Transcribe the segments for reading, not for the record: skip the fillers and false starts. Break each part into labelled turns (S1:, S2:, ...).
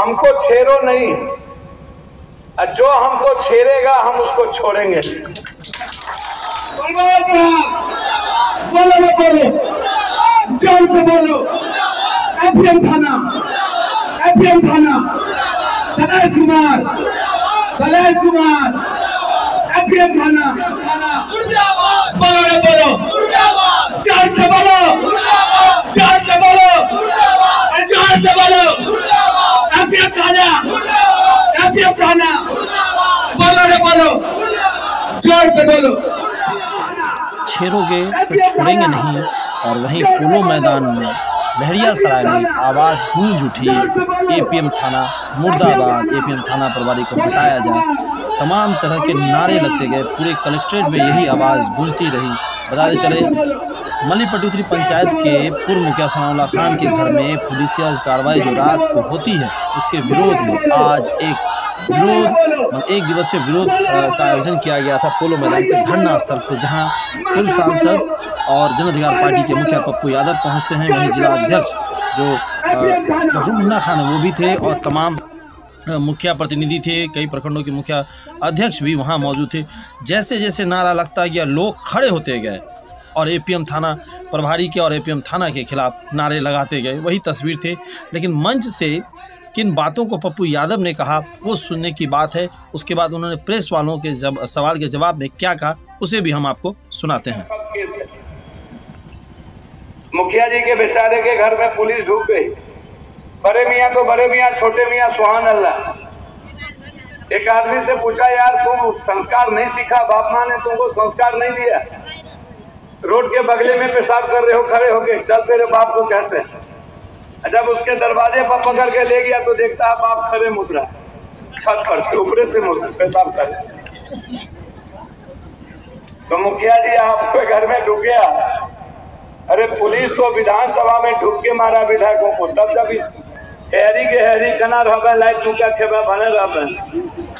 S1: हमको छेड़ो नहीं, और जो हमको छेड़ेगा हम उसको छोड़ेंगे।
S2: बोलो जोर से बोलो। एपीएम थाना, सलेश कुमार, एपीएम थाना। बोलो जोर से बोलो, एपीएम थाना। बोलो जोर से बोलो।
S3: छेड़ोगे तो छोड़ेंगे नहीं। और वहीं पोलो मैदान में लहरियासराय में आवाज़ गूंज उठी, एपीएम थाना मुर्दाबाद, एपीएम थाना प्रभारी को हटाया जाए। तमाम तरह के नारे लगते गए, पूरे कलेक्ट्रेट में यही आवाज़ गूंजती रही। बताते चले मल्ली पटुत्री पंचायत के पूर्व मुखिया सनाउल्लाह खान के घर में पुलिसिया कार्रवाई जो रात को होती है, उसके विरोध में आज एक दिवसीय विरोध का आयोजन किया गया था पोलो मैदान के धरना स्थल पर, जहां पूर्व सांसद और जन अधिकार पार्टी के मुखिया पप्पू यादव पहुंचते हैं। वहीं जिला अध्यक्ष जो डॉक्टर मुन्ना खान है वो भी थे, और तमाम मुखिया प्रतिनिधि थे, कई प्रखंडों के मुखिया अध्यक्ष भी वहां मौजूद थे। जैसे जैसे नारा लगता गया लोग खड़े होते गए और एपीएम थाना प्रभारी के और एपीएम थाना के खिलाफ नारे लगाते गए। वही तस्वीर थे, लेकिन मंच से किन बातों को पप्पू यादव ने कहा वो सुनने की बात है। उसके बाद उन्होंने प्रेस वालों के सवाल के जवाब में क्या कहा उसे भी हम आपको सुनाते हैं।
S1: मुखिया जी के बेचारे के घर में पुलिस ढुक गई। बड़े मियाँ तो बड़े मियाँ, छोटे मियाँ सुभान अल्लाह। एक आदमी से पूछा, यार तुम संस्कार नहीं सीखा, बाप माँ ने तुमको संस्कार नहीं दिया? रोड के बगले में पेशाब कर रहे हो खड़े होके, चल तेरे बाप को कहते हैं। जब उसके दरवाजे पर पकड़ के ले गया तो देखता है बाप खड़े मुद्रा छत पर से ऊपरे से पेशाब कर। तो मुखिया जी आपके घर में ढुक गया। अरे पुलिस तो विधानसभा में ढुक के मारा विधायकों को, तब जब इस हेरी कना रहा लाइट चुका खेबा बने रहा।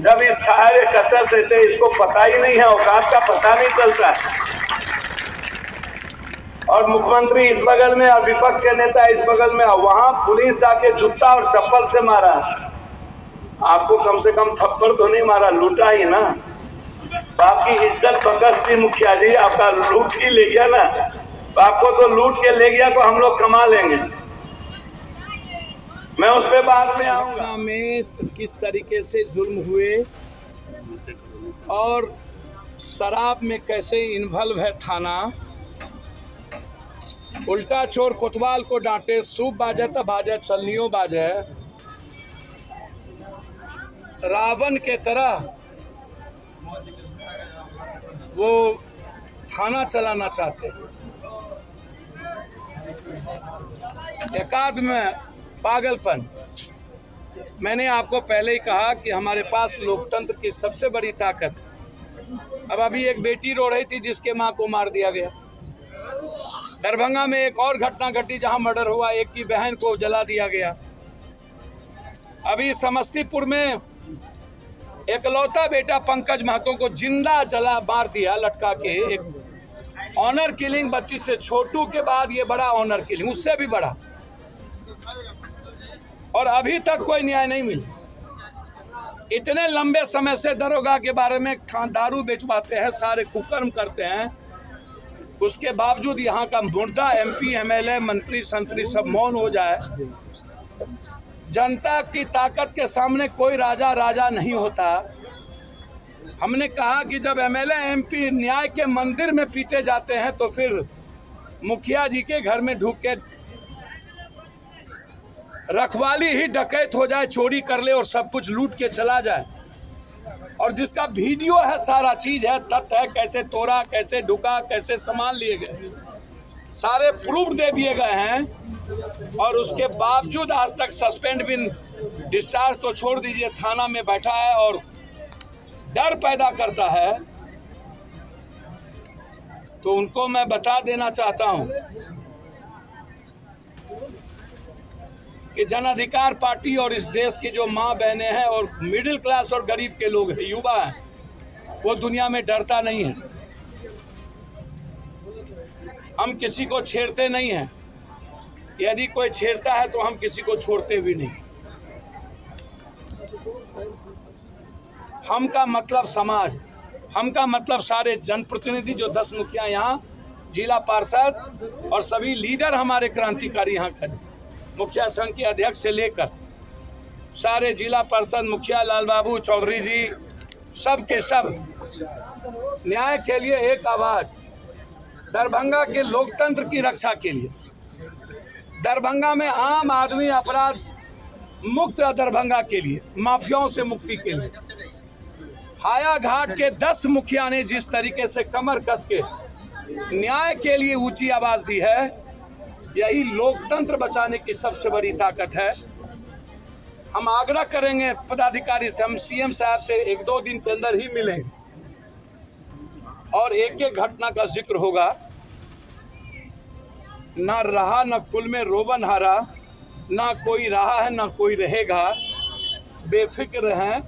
S1: जब इस सारे कतर से थे, इसको पता ही नहीं है, औकात का पता नहीं चलता। और मुख्यमंत्री इस बगल में और विपक्ष के नेता इस बगल में, वहां पुलिस जाके जूता और चप्पल से मारा। आपको कम से कम थप्पड़ तो नहीं मारा, लूटा ही ना। आपकी इज्जत बकस थी मुखिया जी, आपका लूट ही ले गया ना। आपको तो लूट के ले गया तो हम लोग कमा लेंगे। मैं उस पे बाद में आऊंगा।
S4: में किस तरीके से जुल्म हुए और शराब में कैसे इन्वॉल्व है थाना। उल्टा चोर कोतवाल को डांटे, सूप बाजे तब बाजे, चलनियों बाजे। रावण के तरह वो थाना चलाना चाहते हैं। एकाध में पागलपन। मैंने आपको पहले ही कहा कि हमारे पास लोकतंत्र की सबसे बड़ी ताकत। अब अभी एक बेटी रो रही थी जिसके मां को मार दिया गया। दरभंगा में एक और घटना घटी जहां मर्डर हुआ, एक की बहन को जला दिया गया। अभी समस्तीपुर में एकलौता बेटा पंकज महतो को जिंदा जला मार दिया लटका के। एक ऑनर किलिंग बच्ची से, छोटू के बाद ये बड़ा ऑनर किलिंग, उससे भी बड़ा। और अभी तक कोई न्याय नहीं मिला। इतने लंबे समय से दरोगा के बारे में दारू बेचवाते हैं, सारे कुकर्म करते हैं, उसके बावजूद यहाँ का मुर्दा एमपी एमएलए मंत्री संतरी सब मौन हो जाए। जनता की ताकत के सामने कोई राजा नहीं होता। हमने कहा कि जब एमएलए एमपी न्याय के मंदिर में पीटे जाते हैं तो फिर मुखिया जी के घर में ढुक के रखवाली ही डकैत हो जाए, चोरी कर ले और सब कुछ लूट के चला जाए। और जिसका वीडियो है, सारा चीज है, तथ्य है, कैसे तोड़ा, कैसे ढुका, कैसे सामान लिए गए, सारे प्रूफ दे दिए गए हैं। और उसके बावजूद आज तक सस्पेंड बिन डिस्चार्ज तो छोड़ दीजिए, थाना में बैठा है और डर पैदा करता है। तो उनको मैं बता देना चाहता हूं कि जन अधिकार पार्टी और इस देश की जो माँ बहनें हैं और मिडिल क्लास और गरीब के लोग हैं, युवा हैं, वो दुनिया में डरता नहीं है। हम किसी को छेड़ते नहीं हैं। यदि कोई छेड़ता है तो हम किसी को छोड़ते भी नहीं। हम का मतलब समाज, हम का मतलब सारे जनप्रतिनिधि जो 10 मुखिया यहाँ, जिला पार्षद और सभी लीडर हमारे क्रांतिकारी यहाँ खड़े, मुखिया संघ के अध्यक्ष से लेकर सारे जिला पार्षद मुखिया लाल बाबू चौधरी जी, सब के सब न्याय के लिए एक आवाज, दरभंगा के लोकतंत्र की रक्षा के लिए, दरभंगा में आम आदमी अपराध मुक्त दरभंगा के लिए, माफियाओं से मुक्ति के लिए। हाया घाट के 10 मुखिया ने जिस तरीके से कमर कस के न्याय के लिए ऊंची आवाज दी है, यही लोकतंत्र बचाने की सबसे बड़ी ताकत है। हम आग्रह करेंगे पदाधिकारी से, हम सीएम साहब से 1-2 दिन के अंदर ही मिलेंगे और एक एक घटना का जिक्र होगा। ना रहा न कुल में रोबन हारा, ना कोई रहा है ना कोई रहेगा, बेफिक्र हैं,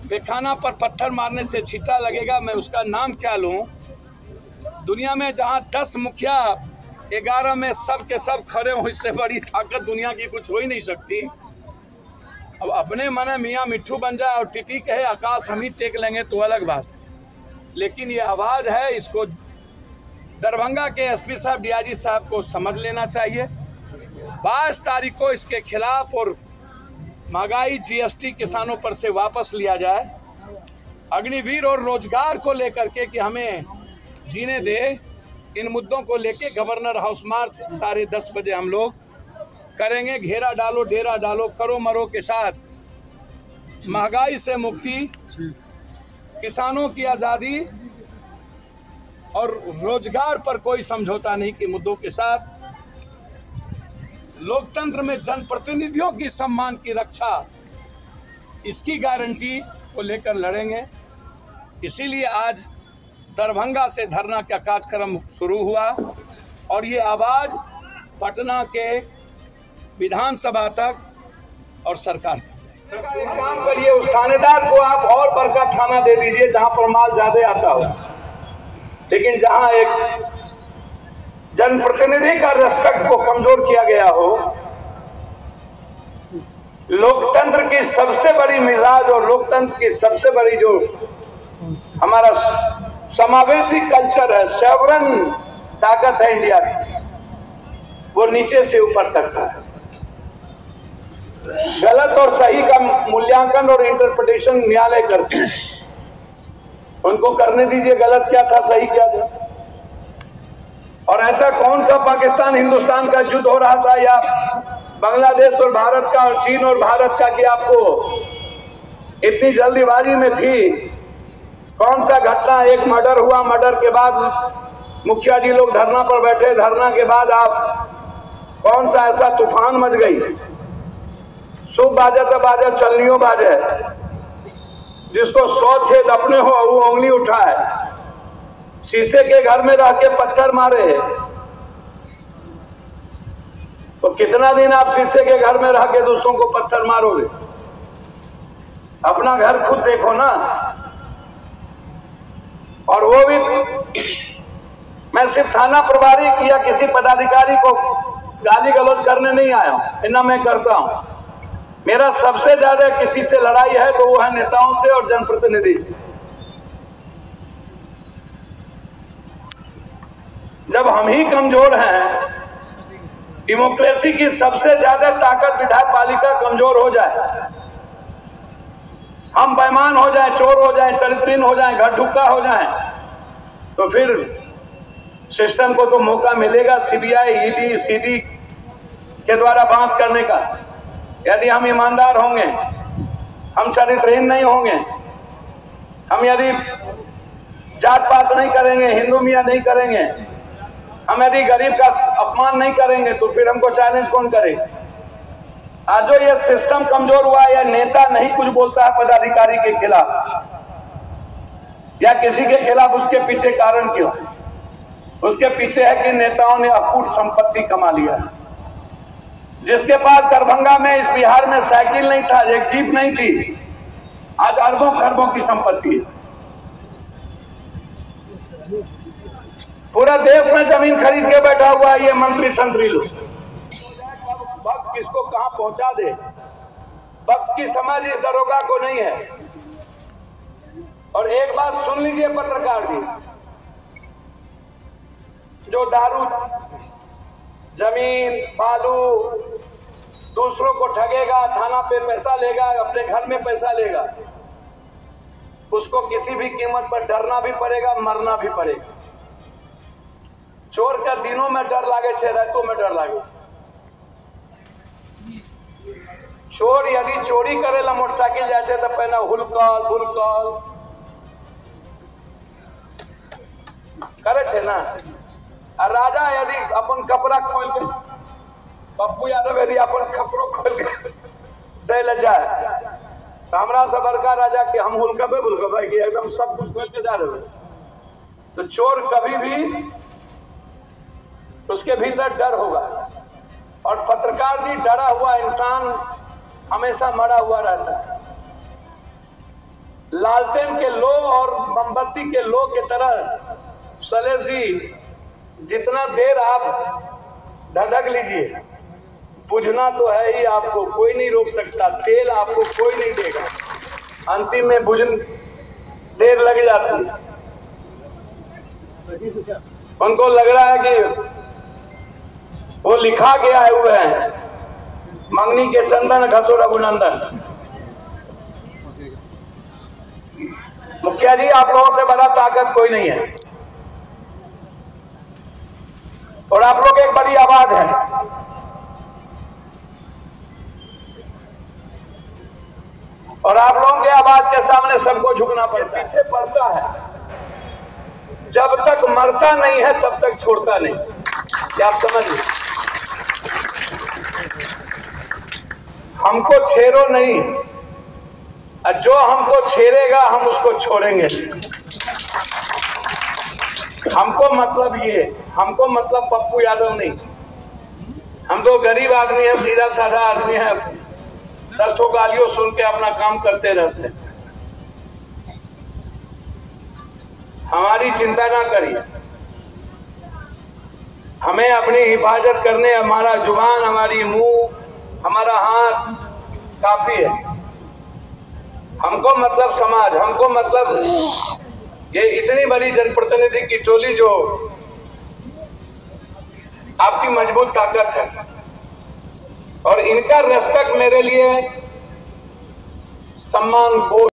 S4: बेखाना पर पत्थर मारने से छींटा लगेगा, मैं उसका नाम क्या लूं। दुनिया में जहां 10 मुखिया 11 में सब के सब खड़े हों, इससे बड़ी ताकत दुनिया की कुछ हो ही नहीं सकती। अब अपने मने मियाँ मिट्ठू बन जाए और टिटी कहे आकाश हम ही टेक लेंगे तो अलग बात, लेकिन ये आवाज़ है, इसको दरभंगा के एसपी साहब डीआईजी साहब को समझ लेना चाहिए। 22 तारीख को इसके खिलाफ और महंगाई जीएसटी किसानों पर से वापस लिया जाए, अग्निवीर और रोजगार को लेकर के कि हमें जीने दे, इन मुद्दों को लेके गवर्नर हाउस मार्च 10:30 बजे हम लोग करेंगे। घेरा डालो, डेरा डालो, करो मरो के साथ महंगाई से मुक्ति, किसानों की आज़ादी और रोजगार पर कोई समझौता नहीं के मुद्दों के साथ लोकतंत्र में जनप्रतिनिधियों की सम्मान की रक्षा, इसकी गारंटी को लेकर लड़ेंगे। इसीलिए आज दरभंगा से धरना का कार्यक्रम शुरू हुआ और ये आवाज़ पटना के विधानसभा तक और सरकार तक।
S1: सरकार काम करिए, उस थानेदार को आप और बड़का थाना दे दीजिए जहां पर माल ज्यादा आता हो, लेकिन जहां एक जनप्रतिनिधि का रेस्पेक्ट को कमजोर किया गया हो, लोकतंत्र की सबसे बड़ी मिजाज और लोकतंत्र की सबसे बड़ी जो हमारा समावेशी कल्चर है, सॉवरन ताकत है इंडिया की, वो नीचे से ऊपर तक था। गलत और सही का मूल्यांकन और इंटरप्रिटेशन न्यायालय करते हैं, उनको करने दीजिए, गलत क्या था सही क्या था। और ऐसा कौन सा पाकिस्तान हिंदुस्तान का युद्ध हो रहा था या बांग्लादेश और भारत का और चीन और भारत का कि आपको इतनी जल्दीबाजी में थी। कौन सा घटना, एक मर्डर हुआ, मर्डर के बाद मुखिया जी लोग धरना पर बैठे, धरना के बाद आप कौन सा ऐसा तूफान मच गई, शुभ बाजे तो बाजे चलनियों बाजे, जिसको 100 छेद अपने हो वो उंगली उठाए, शीशे के घर में रह के पत्थर मारे, तो कितना दिन आप शीशे के घर में रह के दूसरों को पत्थर मारोगे। अपना घर खुद देखो ना। और वो भी मैं सिर्फ थाना प्रभारी या किसी पदाधिकारी को गाली गलौज करने नहीं आया हूं, ना मैं करता हूं। मेरा सबसे ज्यादा किसी से लड़ाई है तो वो है नेताओं से और जनप्रतिनिधि से। जब हम ही कमजोर हैं, डेमोक्रेसी की सबसे ज्यादा ताकत विधायक पालिका कमजोर हो जाए, हम बेईमान हो जाए, चोर हो जाए, चरित्रहीन हो जाए, घर ढुक्का हो जाए, तो फिर सिस्टम को तो मौका मिलेगा सीबीआई, ईडी, सीडी के द्वारा बांस करने का। यदि हम ईमानदार होंगे, हम चरित्रहीन नहीं होंगे, हम यदि जात पात नहीं करेंगे, हिंदू मियाँ नहीं करेंगे, हम यदि गरीब का अपमान नहीं करेंगे, तो फिर हमको चैलेंज कौन करेगा। आज जो ये सिस्टम कमजोर हुआ, या नेता नहीं कुछ बोलता है पदाधिकारी के खिलाफ या किसी के खिलाफ, उसके पीछे कारण क्यों? उसके पीछे है कि नेताओं ने अकूट संपत्ति कमा लिया। जिसके पास दरभंगा में, इस बिहार में साइकिल नहीं था, एक जीप नहीं थी, आज अरबों खरबों की संपत्ति है। पूरा देश में जमीन खरीद के बैठा हुआ है ये मंत्री संतरी लोग। वक्त किसको कहां पहुंचा दे, वक्त की समझ इस दरोगा को नहीं है। और एक बात सुन लीजिए पत्रकार जी, जो दारू, जमीन, बालू, दूसरों को ठगेगा, थाना पे पैसा लेगा, अपने घर में पैसा लेगा, उसको किसी भी कीमत पर डरना भी पड़ेगा, मरना भी पड़ेगा। चोर का दिनों में डर लागे छे, रातों में डर लागे छे। चोर यदि चोरी करेला मोटरसाइकिल जाए छे तो पहले हुलकल हुलकल करे छे ना। और राजा यदि अपन कपड़ा खोल के, पप्पू यादव यदि अपन कपड़ों खोल के चल जाए तो हमरा से बड़का राजा के हम हुलकबे बुलकबे कि एकदम सब कुछ खोल के जा रहे। तो चोर कभी भी उसके भीतर डर होगा। और पत्रकार जी, डरा हुआ इंसान हमेशा मरा हुआ रहता है। लालटेन के लो और मोमबत्ती के लो के तरह सलेश जी, जितना देर आप धधक लीजिए, बुझना तो है ही आपको, कोई नहीं रोक सकता। तेल आपको कोई नहीं देगा, अंतिम में बुझन देर लग जाती है। उनको लग रहा है कि वो लिखा गया है हुए हैं, मंगनी के चंदन घसो रघुनंदन। मुखिया जी, आप लोगों से बड़ा ताकत कोई नहीं है, और आप लोग एक बड़ी आवाज है। और आप लोगों की आवाज के सामने सबको झुकना पड़ता है, पीछे पड़ता है। जब तक मरता नहीं है तब तक छोड़ता नहीं। क्या आप समझ लीजिए? हमको छेड़ो नहीं, और जो हमको छेड़ेगा हम उसको छोड़ेंगे। हमको मतलब ये, हमको मतलब पप्पू यादव नहीं। हम तो गरीब आदमी है, सीधा साधा आदमी है, दर्शों गालियों सुन के अपना काम करते रहते हैं। हमारी चिंता ना करिए, हमें अपनी हिफाजत करने हमारा जुबान, हमारी मुंह, हमारा हाथ काफी है। हमको मतलब समाज, हमको मतलब ये इतनी बड़ी जनप्रतिनिधि की टोली जो आपकी मजबूत ताकत है। और इनका रेस्पेक्ट मेरे लिए सम्मान, बोझ